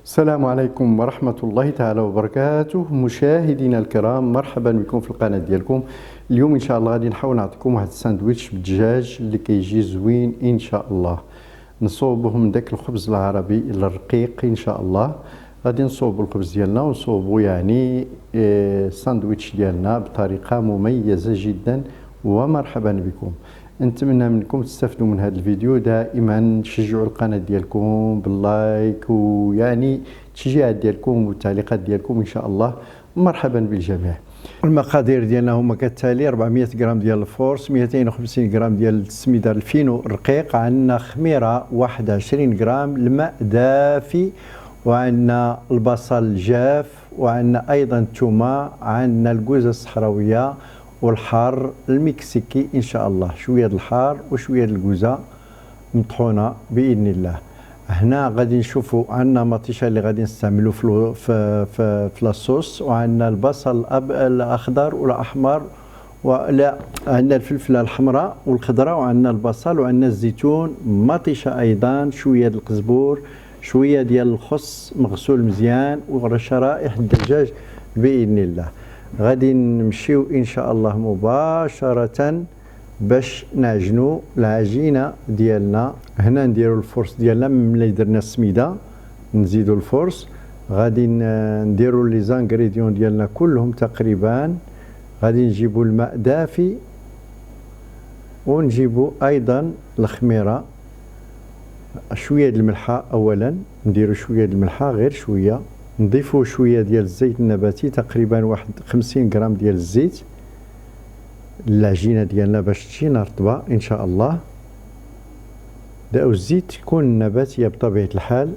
السلام عليكم ورحمة الله تعالى وبركاته. مشاهدينا الكرام، مرحبا بكم في القناة ديالكم. اليوم ان شاء الله غادي نحاول نعطيكم واحد الساندويتش بالدجاج اللي كيجي زوين ان شاء الله. نصوبوه من داك الخبز العربي الرقيق ان شاء الله. غادي نصوبوا الخبز ديالنا ونصوبوا الساندويتش ديالنا بطريقة مميزة جدا. ومرحبا بكم. نتمنى منكم تستفدوا من هذا الفيديو. دائما تشجعوا القناة ديالكم باللايك التشجيعات ديالكم والتعليقات ديالكم ان شاء الله. مرحبا بالجميع. المقادير ديالنا هما كالتالي: 400 غرام ديال الفورس، 250 غرام ديال السميده الفينو الرقيق، عندنا خميره 21 غرام، الماء دافي، وعندنا البصل الجاف، وعندنا ايضا الثومه، عندنا الكوزه الصحراويه والحار المكسيكي ان شاء الله. شويه الحار وشويه الكوزه مطحونه باذن الله. هنا غادي نشوفوا عندنا مطيشه اللي غادي نستعملوا في لاصوص، وعندنا البصل الاخضر والاحمر، ولا عندنا الفلفله الحمراء والخضراء، وعندنا البصل، وعندنا الزيتون، مطيشه ايضا، شويه القزبور، شويه ديال الخس مغسول مزيان، وشرائح الدجاج باذن الله. غادي نمشيو ان شاء الله مباشره باش نعجنوا العجينه ديالنا. هنا نديروا الفرص ديالنا ملي درنا السميده نزيدوا الفرص. غادي نديروا لي زانغريديون ديالنا كلهم تقريبا. غادي نجيبوا الماء دافي، ونجيبوا ايضا الخميره، شويه الملحه. اولا نديروا شويه الملحه، غير شويه. نضيفوا شويه ديال الزيت النباتي، تقريبا واحد 50 غرام ديال الزيت، العجينه ديالنا باش تجينا رطبه ان شاء الله. الزيت يكون نباتيه بطبيعه الحال.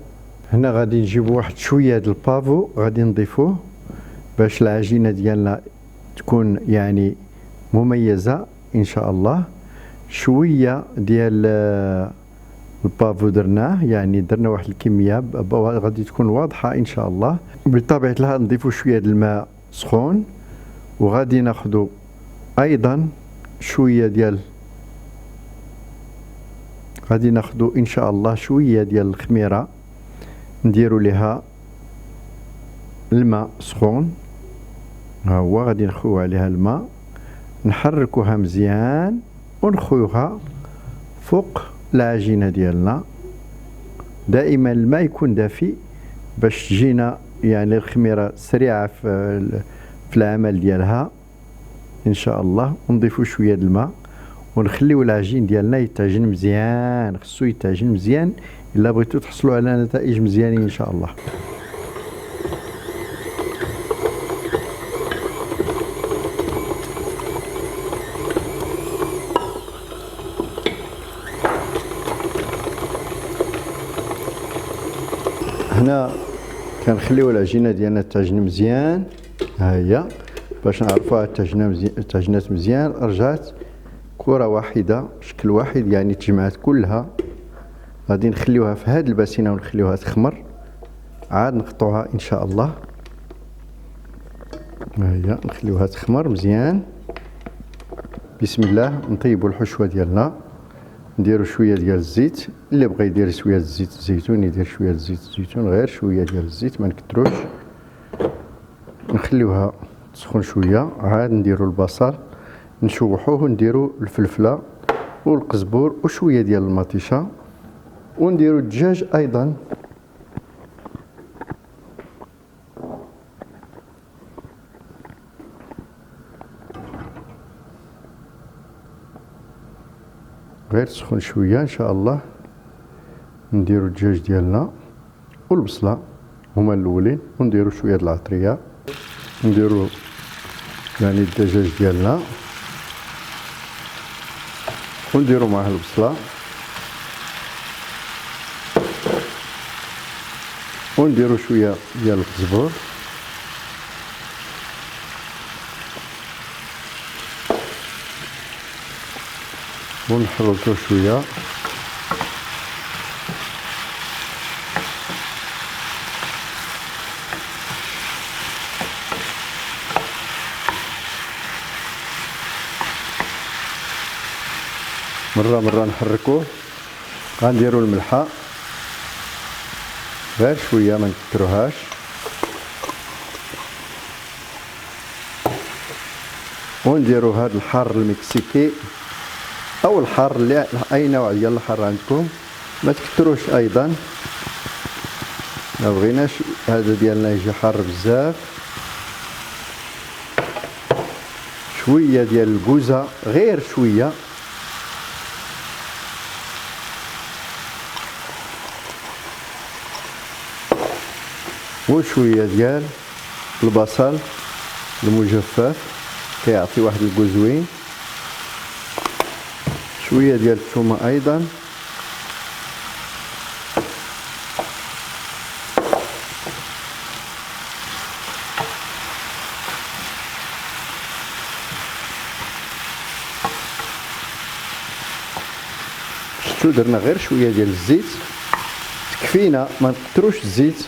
هنا غادي نجيبوا واحد شويه ديال البافو، غادي نضيفوه باش العجينه ديالنا تكون مميزه ان شاء الله. شويه ديال البافو درناه، درنا واحد الكميه غادي تكون واضحه ان شاء الله. بطبيعه الحال نضيفوا شويه الماء سخون، وغادي ناخذوا ايضا شويه ديال غادي ناخذوا ان شاء الله شويه ديال الخميره، نديروا لها الماء سخون. ها هو غادي نخويو عليها الماء، نحركوها مزيان ونخويوها فوق العجينه ديالنا. دائما الماء يكون دافي باش تجينا الخميره سريعه في العمل ديالها ان شاء الله. ونضيفوا شويه الماء ونخليو العجين ديالنا يتعجن مزيان. خصو يتعجن مزيان الا بغيتو تحصلوا على نتائج مزيانين ان شاء الله. هنا كنخليو العجينه ديالنا تعجن مزيان. ها هي باش نعرفوها تعجنات مزيان. رجعت كره واحده، شكل واحد، تجمعات كلها. غادي نخليوها في هذه الباسينه ونخليوها تخمر، عاد نقطعوها ان شاء الله. ها هي نخليوها تخمر مزيان. بسم الله. نطيبوا الحشوه ديالنا، نديروا شويه ديال الزيت. اللي بغى يدير شويه الزيت الزيتون يدير شويه الزيت الزيتون، غير شويه ديال الزيت ما نكتروش. نخليوها تسخن شويه، عاد نديروا البصل نشوحوه، ونديروا الفلفله والقزبور وشويه ديال المطيشه، ونديروا الدجاج ايضا. غير تسخن شويه ان شاء الله. نديروا الدجاج ديالنا والبصله هما الاولين، ونديروا شويه د العطريه، نديروا الدجاج ديالنا، ونديروا معاه البصله، ونديروا شويه ديال القزبور، ونحركوه شويه. مرة نحركوه. غنديروا الملحة، غير شويه ما نكتروهاش. ونديرو هذا الحار المكسيكي او الحار اللي اي نوع ديال الحار عندكم، ما تكتروش ايضا، ما بغيناش هذا ديالنا يجي حار بزاف. شويه ديال الكوزه، غير شويه، وشويه ديال البصل المجفف كيعطي واحد الكو زوين، شويه ديال الثومه ايضا، شفتو درنا غير شويه ديال الزيت تكفينا، ما نكتروش الزيت.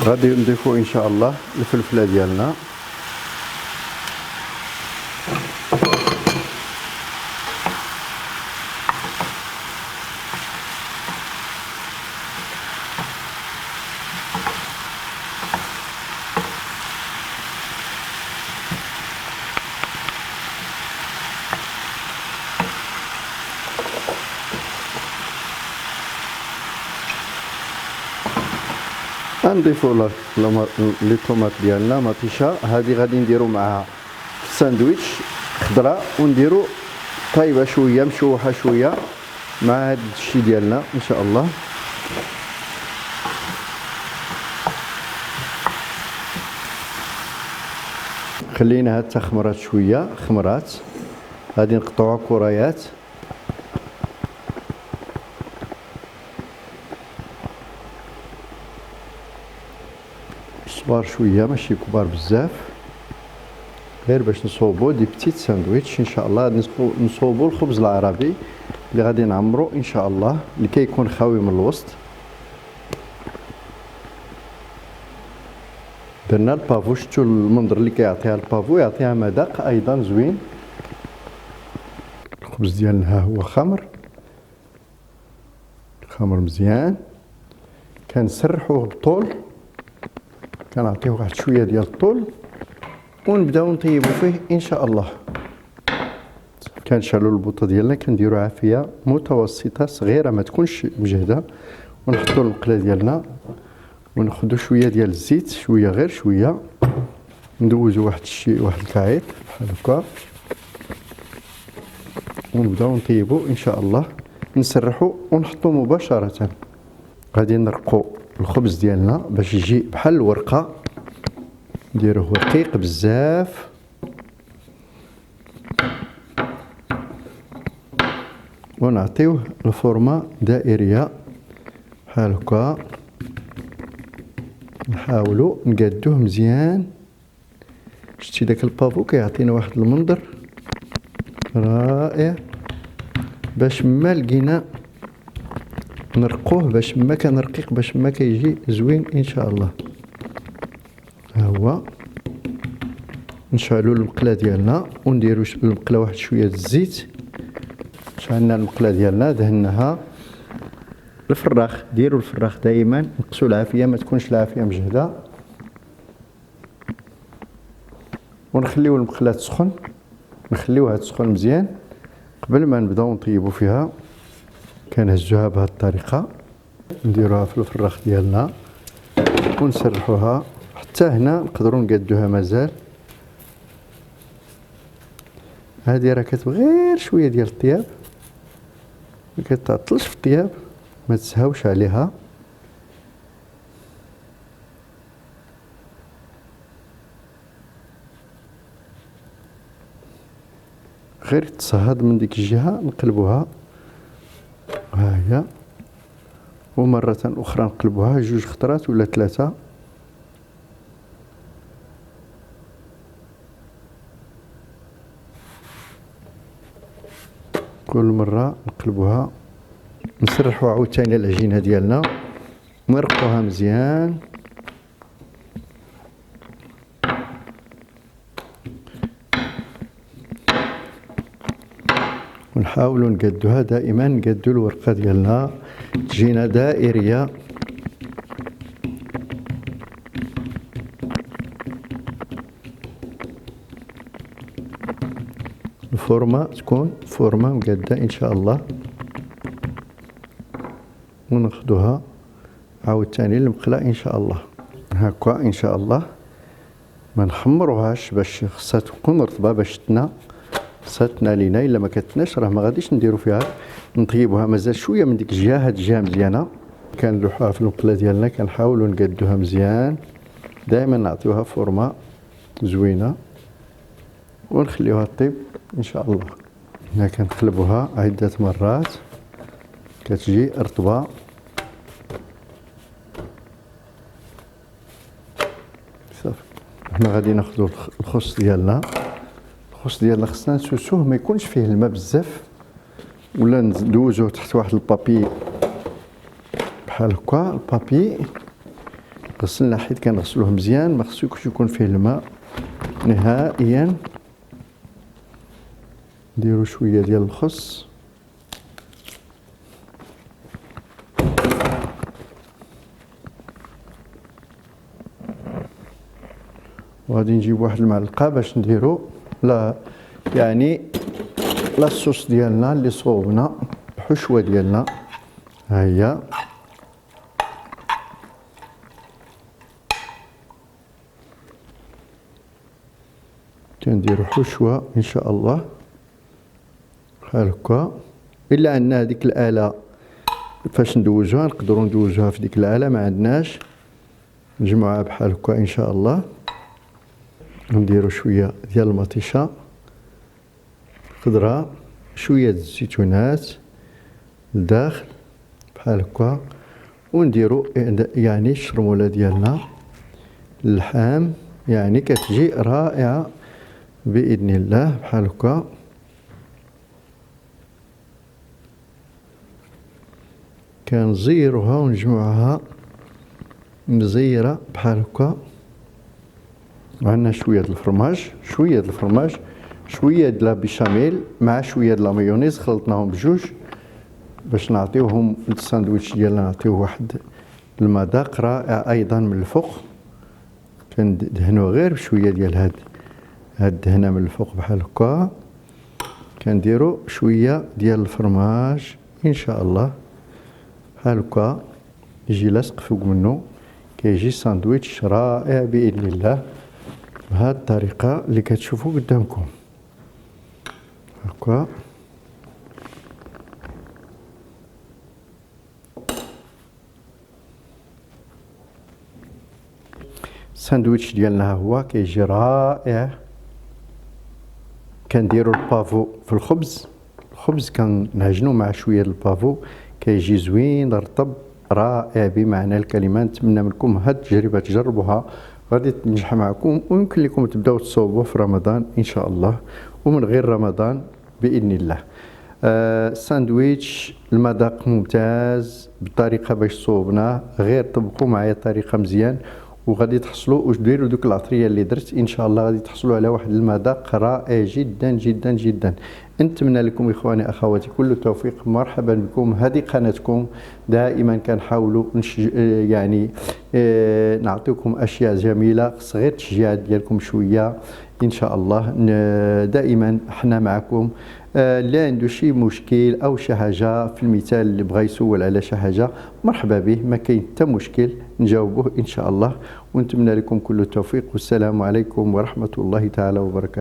غادي نضيفو ان شاء الله الفلفله ديالنا، غنضيفو لي طوماط ديالنا مطيشه. هذه غادي نديرو معها في الساندويتش خضراء، ونديرو طايبه شويه مشوحه شويه مع هذا الشيء ديالنا ان شاء الله. خليناها تخمرات شويه، خمرات غادي نقطعوها كريات. صغار شويه ماشي كبار بزاف، غير باش نصوبو دي بتيت ساندويتش ان شاء الله. غادي نصوبو الخبز العربي اللي غادي نعمرو ان شاء الله، اللي كيكون خاوي من الوسط. درنا البافو، شفتوا المنظر اللي كيعطيها البافو، يعطيها مذاق ايضا زوين. الخبز ديالنا ها هو خمر مزيان، كنسرحوه بالطول، كنعطيوه واحد شويه ديال الطول ونبداو نطيبو فيه ان شاء الله. كنشعلوا البوطه ديالنا، كنديروا عافيه متوسطه صغيره ما تكونش مجهده، ونحطوا المقله ديالنا وناخذوا شويه ديال الزيت، شويه غير شويه، ندوزوا واحد الكعيب بحال هكا، ونبداو نطيبو ان شاء الله. نسرحوا ونحطوا مباشره. غادي نرقوا الخبز ديالنا باش يجي بحال الورقه، نديروه رقيق بزاف، ونعطيوه الفورمه دائريه بحال هكا. نحاولوا نقادوه مزيان. شتي داك البافو كيعطينا واحد المنظر رائع، باش ما لقينا نرقوه، باش ما كان رقيق، باش ما كيجي زوين ان شاء الله. ها هو نشعلوا المقله ديالنا ونديروا المقله واحد شويه الزيت. شعلنا المقله ديالنا، دهناها. الفراخ، ديروا الفراخ دائما، نقصوا العافيه، ما تكونش العافيه مجهده، ونخليو المقله تسخن، نخليوها تسخن مزيان قبل ما نبداو نطيبوا فيها. كنهزوها بهذه الطريقه، نديروها في الفراخ ديالنا ونسرحوها حتى هنا، نقدروا نقادوها مازال. هذه راه كتبغي غير شويه ديال الطياب، ما كتعطلش في الطياب، ما تسهاوش عليها. غير تصهد من ديك الجهه نقلبوها، ها هي، ومره اخرى نقلبوها 2 خطرات ولا 3. كل مره نقلبوها نسرحوا عاوتاني العجينه ديالنا ونرقوها مزيان. ونحاولوا نقادوها دائما، نقادو الورقه ديالنا تجينا دائريه. الفورمه تكون فورمه مقاده ان شاء الله. وناخدوها عاوتاني للمقله ان شاء الله هكا ان شاء الله. ما نخمروهاش باش خصها تكون رطبه باش خصها لينا. الا ما كتناش راه ما غاديش نديرو فيها. نطيبوها مازال شويه من ديك الجهه، هاد الجهه مزيانه. كنلوحوها في المقله ديالنا، كنحاولوا نقادوها مزيان، دائما نعطيوها فورمه زوينه ونخليوها طيب ان شاء الله. هنا كنقلبوها عده مرات كتجي رطبه. صافي. هنا غادي ناخذوا الخص ديالنا. الخص ديالنا خصنا نسوسوه ما يكونش فيه الماء بزاف، ولا ندوزوه تحت واحد البابي بحال هكا. البابي غسلنا حيت كنغسلوه مزيان، ما خصوش يكون فيه الماء نهائيا. نديرو شويه ديال الخص وغادي نجيب واحد المعلقه باش نديرو لا يعني لاصوص ديالنا اللي صوبنا، الحشوه ديالنا ها هي. كنديرو حشوه ان شاء الله بحال هكا. الا عندنا هذيك الاله فاش ندوزوها نقدروا ندوزوها في ديك الاله، ما عندناش نجمعوها بحال هكا ان شاء الله. نديرو شويه ديال المطيشه خضراء، شويه الزيتونات لداخل بحال هكا. ونديرو يعني الشرموله ديالنا اللحام، يعني كتجي رائعه باذن الله بحال هكا. كنزيروها ونجمعوها مزيره بحال هكا. وعندنا شويه د الفرماج، شويه د لا بيشاميل مع شويه د لا مايونيز، خلطناهم بجوج باش نعطيوهم الساندويتش ديالنا، نعطيوه واحد المذاق رائع ايضا من الفوق. كندهنوه غير بشويه ديال هاد الدهنه من الفوق بحال هكا. كنديرو شويه ديال الفرماج ان شاء الله بحال هكا، يجي لاصق فوق منه، كيجي ساندويتش رائع باذن الله بهذه الطريقه اللي كتشوفوا قدامكم هكا. الساندويتش ديالنا هو كيجي رائع. كنديروا البافو في الخبز كنعجنوا مع شويه البافو، كيجي زوين رطب رائع بمعنى الكلمه. نتمنى منكم هاد التجربه تجربوها، غادي تنجح معكم، ويمكن لكم تبداو تصوبوا في رمضان ان شاء الله ومن غير رمضان باذن الله. الساندويتش المذاق ممتاز بالطريقه باش صوبناه، غير طبقوا معايا الطريقه مزيان وغادي تحصلوا وديروا دوك العطريه اللي درت ان شاء الله، غادي تحصلوا على واحد المذاق رائع جدا جدا جدا. نتمنى لكم اخواني اخواتي كل التوفيق، مرحبا بكم. هذه قناتكم، دائما كنحاولوا يعني نعطيكم اشياء جميله، خص غير التشجيع ديالكم شويه ان شاء الله. دائما حنا معكم. اللي عنده شي مشكل او شي حاجه في المثال اللي بغى يسول على شي حاجه مرحبا به، ما كاين حتى مشكل نجاوبوه ان شاء الله. ونتمنى لكم كل التوفيق، والسلام عليكم ورحمه الله تعالى وبركاته.